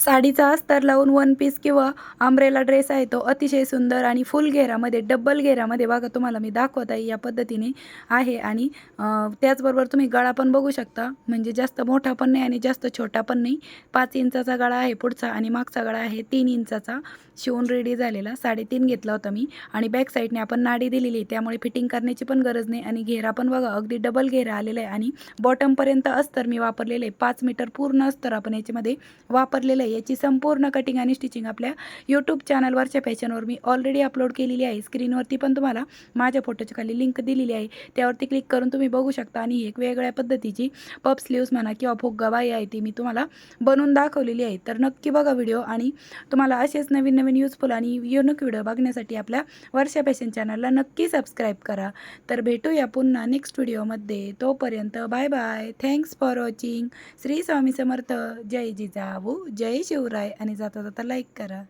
साडीचा अस्तर लावून वन पीस किंवा अंब्रेला ड्रेस आहे तो अतिशय सुंदर आणि फुल घेरामध्ये डबल घेरामध्ये बघा तुम्हाला मी दाखवत आहे या पद्धतीने आहे. आणि त्याचबरोबर तुम्ही गळा पण बघू शकता, म्हणजे जास्त मोठा पण नाही आणि जास्त छोटा पण नाही. 5 इंचाचा गळा आहे पुढचा आणि मागचा गळा आहे 3 इंचाचा शिवून रेडी झालेला. 3.5 घेतला होता मी आणि बॅक साईडने आपण नाडी दिलेली, त्यामुळे फिटिंग करण्याची पण गरज नाही. आणि घेरा पण बघा अगदी डबल घेरा आलेला आहे आणि बॉटमपर्यंत अस्तर मी वापरलेलं आहे. 5 मीटर पूर्ण अस्तर आपण याच्यामध्ये वापरलेलं आहे. याची संपूर्ण कटिंग आणि स्टिचिंग आपल्या यूट्यूब चॅनलवरच्या फॅशनवर मी ऑलरेडी अपलोड केलेली आहे. स्क्रीनवरती पण तुम्हाला माझ्या फोटोच्या खाली लिंक दिलेली आहे, त्यावरती क्लिक करून तुम्ही बघू शकता. आणि एक वेगळ्या पद्धतीची पफ स्लीव्स म्हणा किंवा फुग्गाबाई आहे ती मी तुम्हाला बनवून दाखवलेली आहे. तर नक्की बघा व्हिडिओ आणि तुम्हाला असेच नवीन नवीन युजफुल आणि युनिक व्हिडिओ बघण्यासाठी आपल्या वर्षा फॅशन चॅनलला नक्की सबस्क्राईब करा. तर भेटूया पुन्हा नेक्स्ट व्हिडिओमध्ये. तोपर्यंत bye bye. Thanks for watching. Shri Swami Samarth. जय जिजाऊ, जय शिवराय. आणि जाता जाता लाईक करा.